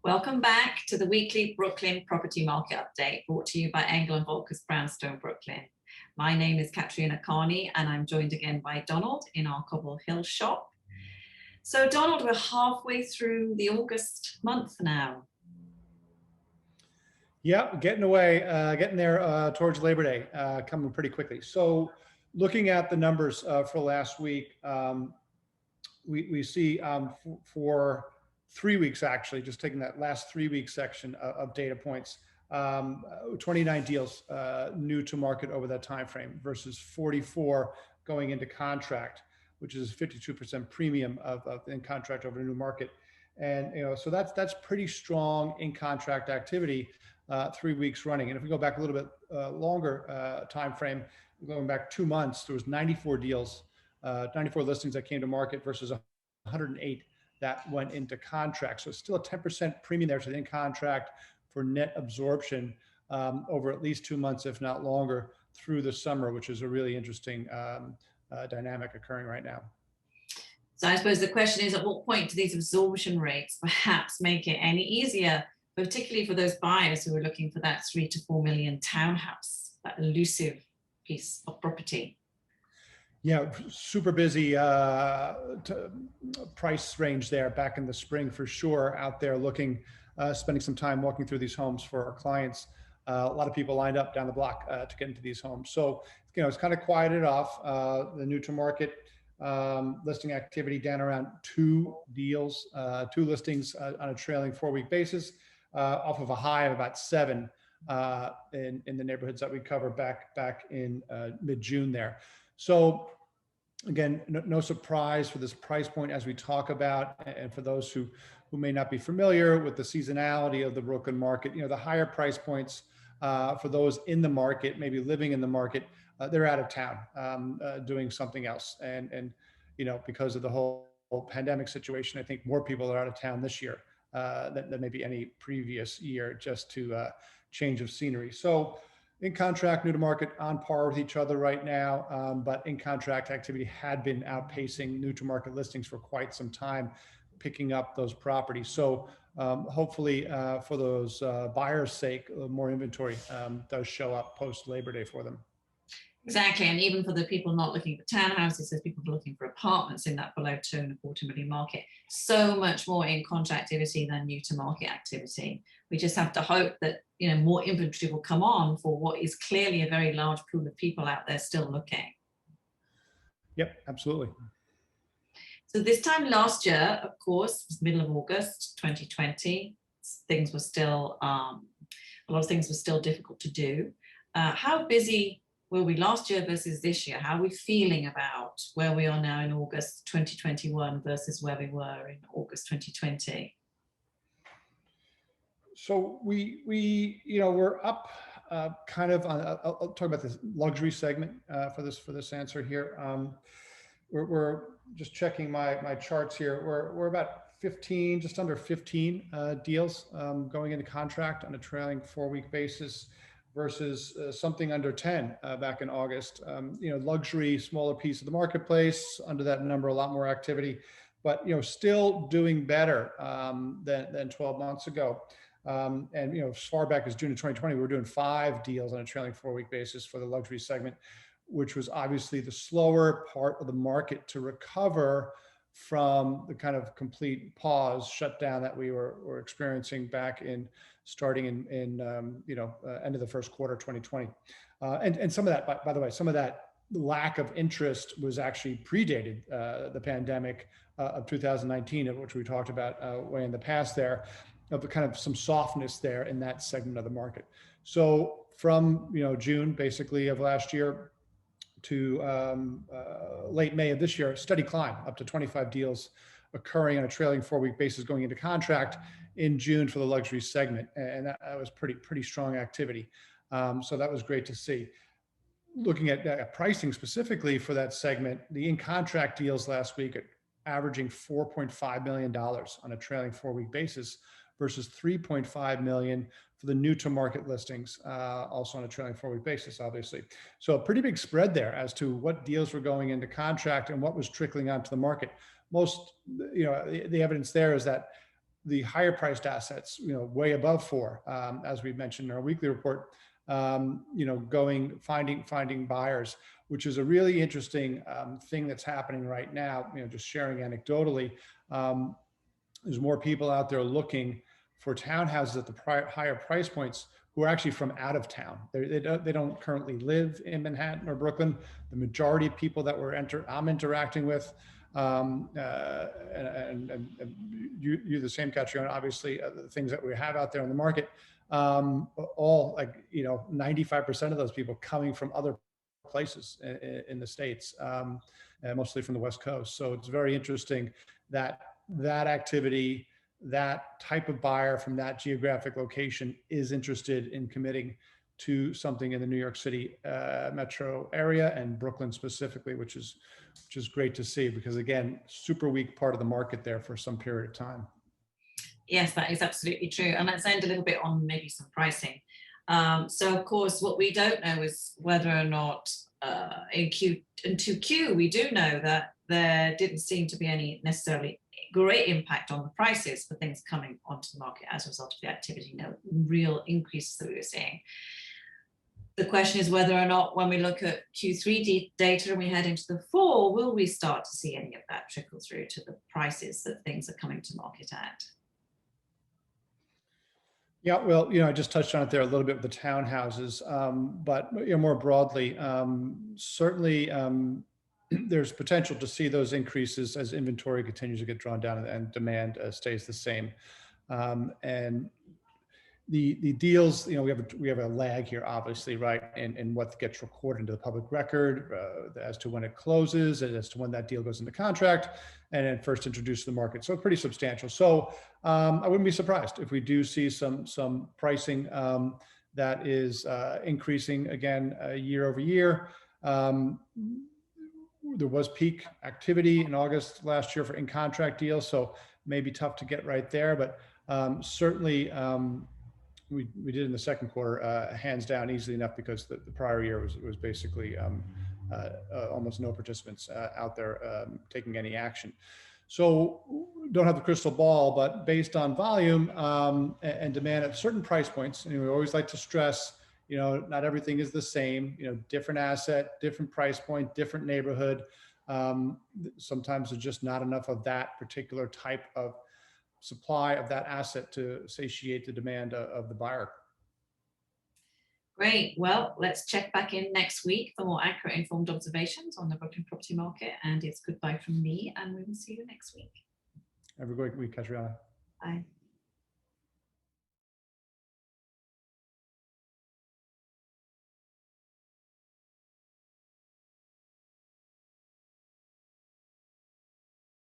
Welcome back to the weekly Brooklyn property market update brought to you by Engel & Volkers Brownstone Brooklyn. My name is Katrina Carney and I'm joined again by Donald in our Cobble Hill shop. So Donald, we're halfway through the August month now. Yeah, getting there towards Labor Day, coming pretty quickly. So looking at the numbers for last week, we see for 3 weeks, actually, just taking that last 3 week section of data points, 29 deals new to market over that time frame versus 44 going into contract, which is 52% premium of in contract over the new market. And so that's pretty strong in contract activity 3 weeks running. And if we go back a little bit longer time frame, going back 2 months, there was 94 deals, 94 listings that came to market versus 108 that went into contract. So it's still a 10% premium there to the in contract for net absorption over at least 2 months, if not longer, through the summer, which is a really interesting dynamic occurring right now. So I suppose the question is, at what point do these absorption rates perhaps make it any easier, particularly for those buyers who are looking for that 3 to 4 million townhouse, that elusive piece of property? Yeah, super busy price range there back in the spring for sure. Out there looking, spending some time walking through these homes for our clients. A lot of people lined up down the block to get into these homes. So it's kind of quieted off. The new to market listing activity down around 2 deals, 2 listings on a trailing 4 week basis, off of a high of about 7 in the neighborhoods that we covered back in mid-June there. So again, no surprise for this price point as we talk about, and for those who may not be familiar with the seasonality of the Brooklyn market, the higher price points for those in the market, maybe living in the market, they're out of town doing something else. And because of the whole pandemic situation, I think more people are out of town this year than maybe any previous year, just to change of scenery. So in contract, new to market on par with each other right now, but in contract activity had been outpacing new to market listings for quite some time, picking up those properties. So hopefully for those buyers' sake, more inventory does show up post Labor Day for them. Exactly, and even for the people not looking for townhouses, there's people looking for apartments in that below 2.25 million market. So much more in contract activity than new to market activity. We just have to hope that more inventory will come on for what is clearly a very large pool of people out there still looking. Yep, absolutely. So this time last year, of course, was middle of August 2020. Things were still a lot of things were still difficult to do. How busy were we last year versus this year? How are we feeling about where we are now in August 2021 versus where we were in August 2020? So we're up kind of on, I'll talk about this luxury segment for this answer here. We're just checking my charts here. We're about 15, just under 15 deals going into contract on a trailing 4 week basis versus something under 10 back in August. Luxury, smaller piece of the marketplace, under that number, a lot more activity, but still doing better than 12 months ago. And as far back as June of 2020, we were doing 5 deals on a trailing 4 week basis for the luxury segment, which was obviously the slower part of the market to recover from the kind of complete pause, shutdown that we were experiencing back in starting in end of the first quarter 2020. And some of that, by the way, some of that lack of interest was actually predated the pandemic of 2019, which we talked about way in the past there, of the kind of some softness there in that segment of the market. So from June basically of last year to late May of this year, steady climb up to 25 deals occurring on a trailing 4 week basis going into contract in June for the luxury segment. And that was pretty strong activity. So that was great to see. Looking at pricing specifically for that segment, the in contract deals last week averaging $4.5 million on a trailing 4 week basis versus $3.5 million for the new to market listings, also on a trailing 4 week basis, obviously. So a pretty big spread there as to what deals were going into contract and what was trickling onto the market. The evidence there is that the higher priced assets, way above 4, as we mentioned in our weekly report, finding buyers, which is a really interesting thing that's happening right now. Just sharing anecdotally, there's more people out there looking for townhouses at the higher price points who are actually from out of town. They don't currently live in Manhattan or Brooklyn. The majority of people that I'm interacting with, and you the same, Catriona, obviously, the things that we have out there in the market, all 95% of those people coming from other places in the States, mostly from the West Coast. So it's very interesting that activity, that type of buyer from that geographic location is interested in committing to something in the New York City metro area and Brooklyn specifically, which is great to see, because again, super weak part of the market there for some period of time. Yes, that is absolutely true. And let's end a little bit on maybe some pricing. So of course, what we don't know is whether or not in 2Q, we do know that there didn't seem to be any necessarily great impact on the prices for things coming onto the market as a result of the activity, no real increases that we were seeing. The question is whether or not when we look at Q3 data and we head into the fall, will we start to see any of that trickle through to the prices that things are coming to market at? Yeah, well, I just touched on it there a little bit with the townhouses, but more broadly, certainly there's potential to see those increases as inventory continues to get drawn down and demand stays the same. And the deals, we have a lag here, obviously, right, and what gets recorded into the public record as to when it closes and as to when that deal goes into contract and then first introduced to the market. So pretty substantial. So I wouldn't be surprised if we do see some pricing that is increasing again year over year. There was peak activity in August last year for in-contract deals, so maybe tough to get right there, but certainly we did in the second quarter, hands down, easily enough, because the prior year was basically almost no participants out there taking any action. So don't have the crystal ball, but based on volume and demand at certain price points, and we always like to stress, not everything is the same, different asset, different price point, different neighborhood. Sometimes there's just not enough of that particular type of supply of that asset to satiate the demand of the buyer. Great. Well, let's check back in next week for more accurate, informed observations on the Brooklyn property market. And it's goodbye from me, and we will see you next week. Have a great week, Catriona. Bye.